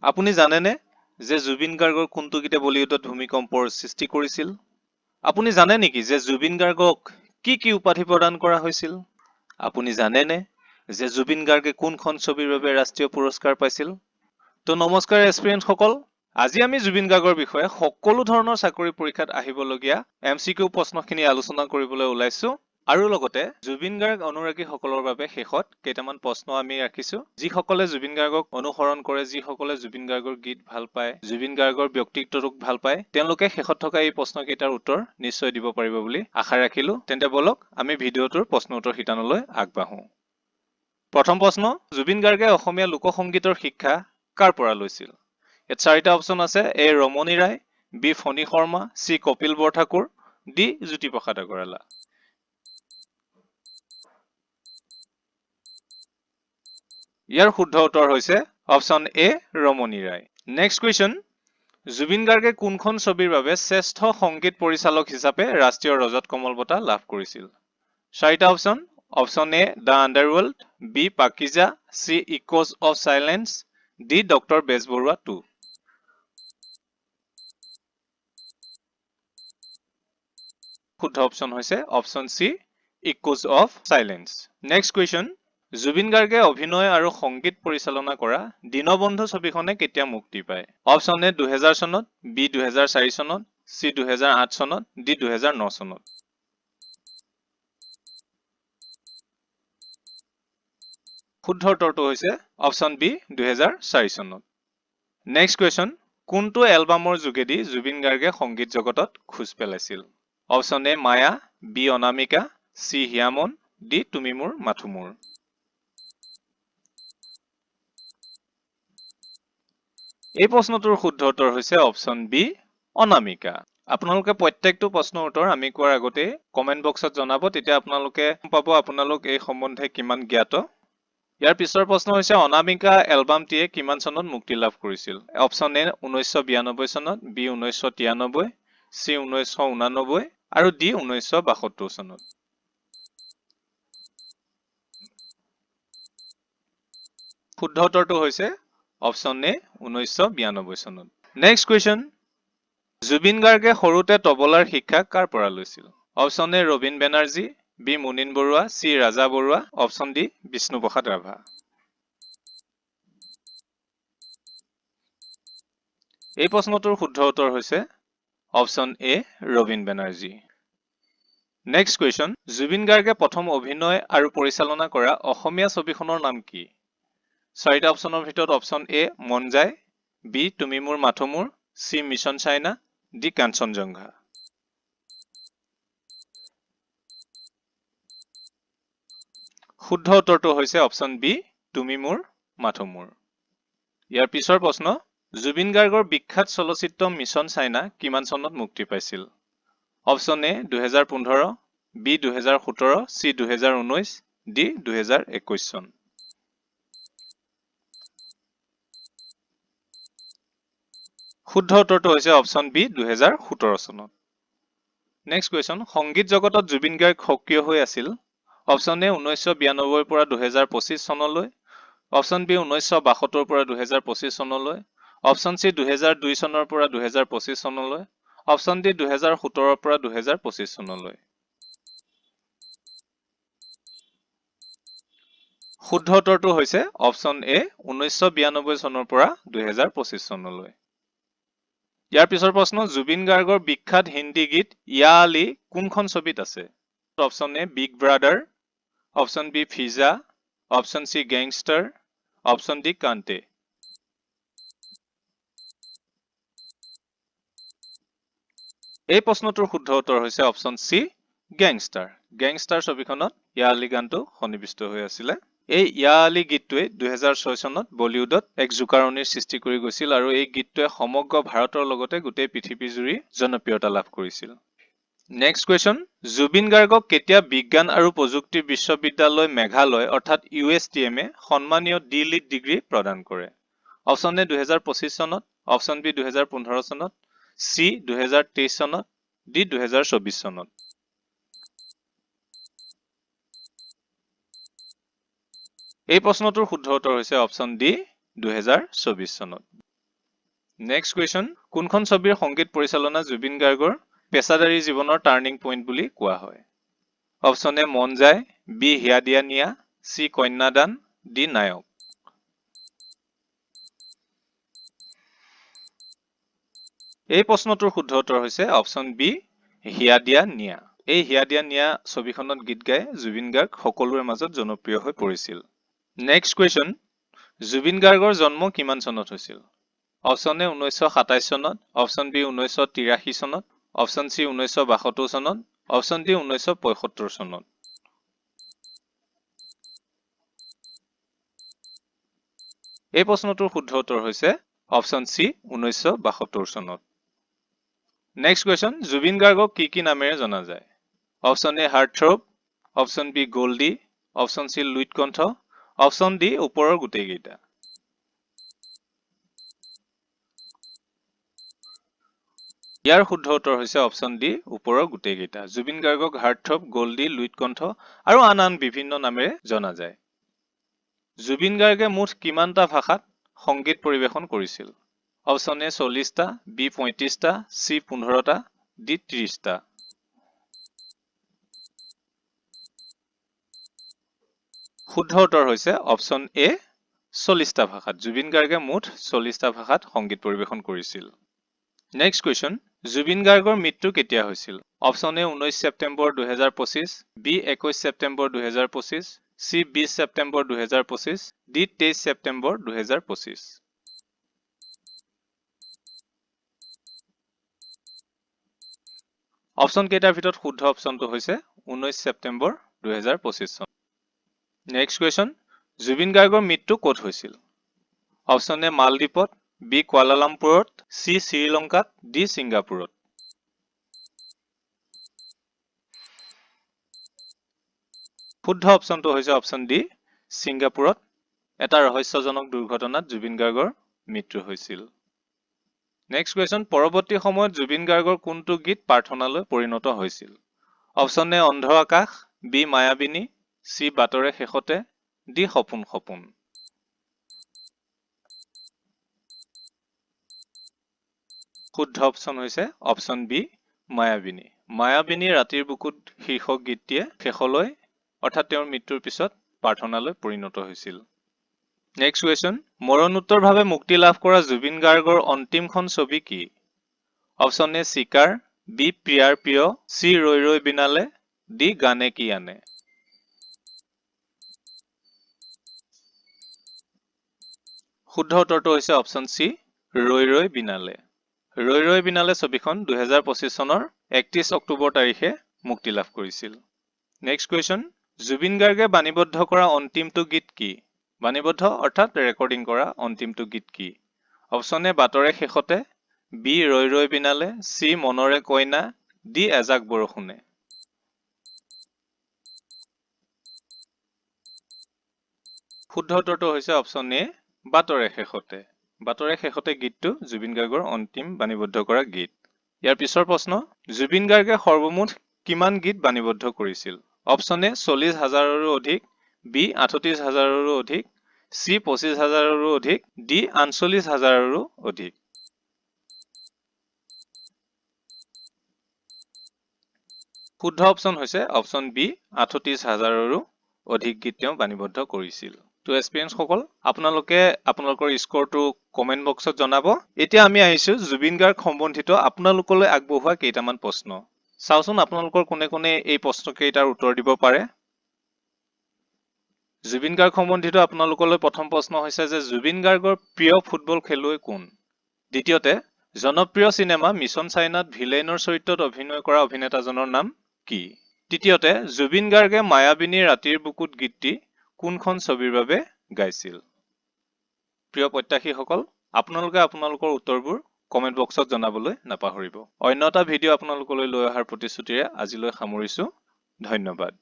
আপুনি জানেনে যে জুবিন গাৰ্গৰ কোনটো গীতে বলিউডত ভূমিকম্পৰ সৃষ্টি কৰিছিল? আপুনি জানে নেকি যে জুবিন গাৰ্গক কি উপাধি প্ৰদান কৰা হৈছিল? আপুনি জানেনে যে জুবিন গাৰ্গে কোনখন ছবিৰ বাবে ৰাষ্ট্ৰীয় পুৰস্কাৰ পাইছিল? তো নমস্কাৰ এক্সপিৰিয়েন্সসকল, আজি আমি জুবিন গাৰ্গৰ বিষয়ে সকলো ধৰণৰ চাকৰি পৰীক্ষাত আহিবলগীয়া MCQ প্ৰশ্নখিনি আলোচনা কৰিবলৈ ওলাইছো। আৰু লগতে জুবিন গাৰ্গ অনুৰাগীসকলৰ বাবে শেষত কেইটামান প্ৰশ্ন আমি ৰাখিছো, যিসকলে জুবিন গাৰ্গক অনুসৰণ কৰে, যিসকলে জুবিন গাৰ্গৰ গীত ভাল পায়, জুবিন গাৰ্গৰ ব্যক্তিত্বটোক ভাল পায়, তেওঁলোকে শেষত থকা এই প্ৰশ্নকেইটাৰ উত্তৰ নিশ্চয় দিব পাৰিব বুলি আশা ৰাখিলো। তেন্তে বলক আমি ভিডিঅ'টোৰ প্ৰশ্ন উত্তৰ শিতানলৈ আগবাঢ়ো। প্ৰথম প্ৰশ্ন, জুবিন গাৰ্গে অসমীয়া লোকসংগীতৰ শিক্ষা কাৰ পৰা লৈছিল? ইয়াত চাৰিটা অপচন আছে। এ ৰমণী ৰায়, বি ফণী শৰ্মা, চি কপিল বৰঠাকুৰ, ডি জ্যোতিপ্ৰসাদ আগৰৱালা। ইয়াৰ শুদ্ধ উত্তৰ হৈছে অপচন এ ৰমণী ৰায়। নেক্সট কুৱেশ্যন, জুবিন গাৰ্গে কোনখন ছবিৰ বাবে শ্ৰেষ্ঠ সংগীত পৰিচালক হিচাপে ৰাষ্ট্ৰীয় ৰজত কমল বঁটা লাভ কৰিছিল? চাৰিটা option. Option A the underworld, B Pakeezah, C echoes of silence, D doctor Bezbaruah 2। শুদ্ধ অপচন হৈছে option C echoes of silence. Next question, Zubeen গাৰ্গে অভিনয় আৰু সংগীত পৰিচালনা কৰা দীনবন্ধু ছবিখনে কেতিয়া মুক্তি পায়? অপচন এ 2000 চনত, বি 2004 চনত, চি 2008 চনত, ডি 2009 চনত। শুদ্ধ উত্তৰটো হৈছে অপচন বি 2004 চনত। নেক্সট কুৱেশ্যন, কোনটো এলবামৰ যোগেদি জুবিন গাৰ্গে সংগীত জগতত খোজ পেলাইছিল? অপচন এ মায়া, B Anamika, C Hiyamon, D তুমি মোৰ মাথো মোৰ। এই প্ৰশ্নটোৰ শুদ্ধ উত্তৰ হৈছে অপচন বি অনামিকা। আপোনালোকে প্ৰত্যেকটো প্ৰশ্নৰ উত্তৰ আমি কোৱাৰ আগতে কমেন্ট বক্সত জনাব, তেতিয়া আপোনালোকে পাব আপোনালোক এই সম্বন্ধে কিমান জ্ঞাত। ইয়াৰ পিছৰ প্ৰশ্ন হৈছে অনামিকা এলবামটিয়ে কিমান চনত মুক্তি লাভ কৰিছিল? অপচন এ 1992 চনত, বি 1993, চি 1989 আৰু ডি 1972 চনত। শুদ্ধ উত্তৰটো হৈছে অপচন এ 1992 চনত। নেক্সট কুৱেশ্যন, জুবিন গাৰ্গে সৰুতে তবলাৰ শিক্ষা কাৰ পৰা লৈছিল? অপচন এ ৰবীন বেনাৰ্জী, বি মুনীন বৰুৱা, চি ৰাজা বৰুৱা, অপচন ডি বিষ্ণুপ্ৰসাদ ৰাভা। এই প্ৰশ্নটোৰ শুদ্ধ উত্তৰ হৈছে অপচন এ ৰবীন বেনাৰ্জী। নেক্সট কুৱেশ্যন, জুবিন গাৰ্গে প্ৰথম অভিনয় আৰু পৰিচালনা কৰা অসমীয়া ছবিখনৰ নাম কি? চাৰিটা অপচনৰ ভিতৰত অপচন এ মন যায়, বি তুমি মোৰ মাথো মোৰ, C mission China, D Kanchenjunga. শুদ্ধ উত্তৰটো হৈছে অপচন বি তুমি মোৰ মাথো মোৰ। ইয়াৰ পিছৰ প্ৰশ্ন, জুবিন গাৰ্গৰ বিখ্যাত চলচ্চিত্ৰ মিছন চাইনা কিমান চনত মুক্তি পাইছিল? অপচন এ 2015, বি 2017, চি 2019, ডি 2021 চন। শুদ্ধ উত্তৰটো হৈছে অপচন বি 2017 চনত। নেক্সট কুৱেশ্যন, সংগীত জগতত জুবিন গাৰ্গ সক্ৰিয় হৈ আছিল? অপচন এ 1992 পৰা 2025 চনলৈ, অপচন বি 1972 পৰা 2025 চনলৈ, অপচন চি 2002 চনৰ পৰা 2025 চনলৈ, অপচন ডি 2017 পৰা 2025 চনলৈ। শুদ্ধ উত্তৰটো হৈছে অপচন এ 1992 চনৰ পৰা 2025 চনলৈ। ইয়াৰ পিছৰ প্ৰশ্ন, জুবিন গাৰ্গৰ বিখ্যাত হিন্দী গীত ইয়া আলী কোনখন ছবিত আছে? Option A big brother, option B Fiza, option C gangster, option D Kaante. এই প্ৰশ্নটোৰ শুদ্ধ উত্তৰ হৈছে অপচন চি গেংষ্টাৰ। গেংষ্টাৰ ছবিখনত ইয়া আলী গানটো সন্নিৱিষ্ট হৈ আছিলে। এই ইয়া আলী গীতটোৱে 2006 চনত বলিউডত এক জোকাৰণিৰ সৃষ্টি কৰি গৈছিল আৰু এই গীতটোৱে সমগ্ৰ ভাৰতৰ লগতে গোটেই পৃথিৱী জুৰি জনপ্ৰিয়তা লাভ কৰিছিল। নেক্সট কুৱেশ্যন, জুবিন গাৰ্গক কেতিয়া বিজ্ঞান আৰু প্ৰযুক্তি বিশ্ববিদ্যালয় মেঘালয় অৰ্থাৎ USTM সন্মানীয় ডি লিট ডিগ্ৰী প্ৰদান কৰে? অপচন এ 2025 চনত, অপচন বি 2015 চনত, চি 2023 চনত, ডি 2024 চনত। এই প্ৰশ্নটোৰ শুদ্ধ উত্তৰ হৈছে অপচন ডি 2024 চনত। নেক্সট কুৱেশ্যন, কোনখন ছবিৰ সংগীত পৰিচালনা জুবিন গাৰ্গৰ পেছাদাৰী জীৱনৰ টাৰ্ণিং পইণ্ট বুলি কোৱা হয়? অপশ্যন এ মন যায়, বি হিয়া দিয়া নিয়া, চি কন্যাদান, ডি নায়ক। এই প্ৰশ্নটোৰ শুদ্ধ উত্তৰ হৈছে অপশ্যন বি হিয়া দিয়া নিয়া। এই হিয়া দিয়া নিয়া ছবিখনত গীত গাই জুবিন গাৰ্গ সকলোৰে মাজত জনপ্ৰিয় হৈ পৰিছিল। নেক্সট কুৱেশ্যন, জুবিন গাৰ্গৰ জন্ম কিমান চনত হৈছিল? অপশ্যন এ 1927 চনত, অপশ্যন বি 1983 চনত, অপশ্যন চি 1972 চনত, অপশ্যন ডি 1975 চনত। এই প্ৰশ্নটোৰ শুদ্ধ উত্তৰ হৈছে অপশ্যন চি 1972 চনত। নেক্সট কুৱেশ্যন, জুবিন গাৰ্গক কি নামেৰে জনা যায়? Option A heartthrob, option B Goldie, option C Luit Kantha, option D ওপৰৰ গোটেইকেইটা। ইয়াৰ শুদ্ধ উত্তৰ হৈছে অপশ্যন ডি ওপৰৰ গোটেইকেইটা। জুবিন গাৰ্গক হাৰ্টথ্ৰব, গল্ডি, লুইট কণ্ঠ আৰু আন বিভিন্ন নামেৰে জনা যায়। জুবিন গাৰ্গে মুঠ কিমানটা ভাষাত সংগীত পৰিৱেশন কৰিছিল? অপশ্যন এ 40টা, বি 35টা, চি 15টা, ডি 30টা। শুদ্ধ উত্তৰ হৈছে অপশ্যন এ 40টা ভাষাত। জুবিন গাৰ্গে মুঠ 40টা ভাষাত সংগীত পৰিৱেশন কৰিছিল। নেক্সট কুৱেশ্যন, জুবিন গাৰ্গৰ মৃত্যু কেতিয়া হৈছিল? Option A 19 September 2025, B 21 September 2025, C 20 September 2025, D 23 September 2025। Option কেইটাৰ ভিতৰত শুদ্ধ অপশ্যনটো হৈছে 19 ছেপ্টেম্বৰ 2025 চন। নেক্সট কুৱেশ্যন, জুবিন গাৰ্গৰ মৃত্যু ক'ত হৈছিল? অপশ্যন এ মালদ্বীপত, বি কুৱালালামপুৰত, চি শ্ৰীলংকাত, ডি ছিংগাপুৰত। শুদ্ধ অপশ্যনটো হৈছে অপশ্যন ডি ছিংগাপুৰত। এটা ৰহস্যজনক দুৰ্ঘটনাত জুবিন গাৰ্গৰ মৃত্যু হৈছিল। নেক্সট কুৱেশ্যন, পৰৱৰ্তী সময়ত জুবিন গাৰ্গৰ কোনটো গীত প্ৰাৰ্থনালৈ পৰিণত হৈছিল? অপশ্যন এ অন্ধ আকাশ, বি মায়াবিনী, চি বাটৰে শেষতে, ডি সপোন সপোন। শুদ্ধ অপশ্যন হৈছে অপশ্যন বি মায়াবিনী। মায়াবিনী ৰাতিৰ বুকুত শীৰ্ষক গীতটিয়ে শেষলৈ অৰ্থাৎ তেওঁৰ মৃত্যুৰ পিছত প্ৰাৰ্থনালৈ পৰিণত হৈছিল। নেক্সট কুৱেশ্যন, মৰণোত্তৰভাৱে মুক্তি লাভ কৰা জুবিন গাৰ্গৰ অন্তিমখন ছবি কি? অপশ্যন এ চিকাৰ, বি প্ৰিয়াৰ প্ৰিয়, চি ৰৈ ৰৈ বিনালে, ডি গানে কি আনে। শুদ্ধ উত্তৰটো হৈছে অপশ্যন চি ৰৈ ৰৈ বিনালে। ৰৈ ৰৈ বিনালে ছবিখন 2025 চনৰ 31 অক্টোবৰ তাৰিখে মুক্তি লাভ কৰিছিল। নেক্সট কুৱেশ্যন, জুবিন গাৰ্গে বাণীবদ্ধ কৰা অন্তিমটো গীত কি? বাণীবদ্ধ অৰ্থাৎ ৰেকৰ্ডিং কৰা অন্তিমটো গীত কি? অপশ্যন এ বাটৰে শেষতে, বি ৰৈ ৰৈ বিনালে, চি মনৰে কইনা, ডি এজাক বৰষুণে। শুদ্ধ উত্তৰটো হৈছে অপশ্যন এ বাটৰে শেষতে। বাটৰে শেষতে গীতটো জুবিন গাৰ্গৰ অন্তিম বাণীবদ্ধ কৰা গীত। ইয়াৰ পিছৰ প্ৰশ্ন, জুবিন গাৰ্গে সৰ্বমুঠ কিমান গীত বাণীবদ্ধ কৰিছিল? অপশ্যন এ 40,000ৰো অধিক, বি 38,000ৰো অধিক, চি 25,000ৰো অধিক, ডি 39,000ৰো অধিক। শুদ্ধ অপশ্যন হৈছে অপশ্যন বি 38,000ৰো অধিক গীত তেওঁ বাণীবদ্ধ কৰিছিল। তো এক্সপিৰিয়েঞ্চসকল, আপোনালোকে আপোনালোকৰ স্ক'ৰটো কমেণ্ট বক্সত জনাব। এতিয়া আমি আহিছো জুবিন গাৰ্গ সম্বন্ধিত আপোনালোকলৈ আগবঢ়োৱা কেইটামান প্ৰশ্ন। চাওচোন আপোনালোকৰ কোনে কোনে এই প্ৰশ্নকেইটাৰ উত্তৰ দিব পাৰে। জুবিন গাৰ্গ সম্বন্ধিত আপোনালোকলৈ প্ৰথম প্ৰশ্ন হৈছে যে জুবিন গাৰ্গৰ প্ৰিয় ফুটবল খেলুৱৈ কোন? দ্বিতীয়তে, জনপ্ৰিয় চিনেমা মিছন চাইনাত ভিলেইনৰ চৰিত্ৰত অভিনয় কৰা অভিনেতাজনৰ নাম কি? তৃতীয়তে, জুবিন গাৰ্গে মায়াবিনী ৰাতিৰ বুকুত গীতটি কোনখন ছবিৰ বাবে গাইছিল? প্ৰিয় প্ৰত্যাশীসকল, আপোনালোকে আপোনালোকৰ উত্তৰবোৰ কমেণ্ট বক্সত জনাবলৈ নাপাহৰিব। অন্য এটা ভিডিঅ' আপোনালোকলৈ লৈ অহাৰ প্ৰতিশ্ৰুতিৰে আজিলৈ সামৰিছো। ধন্যবাদ।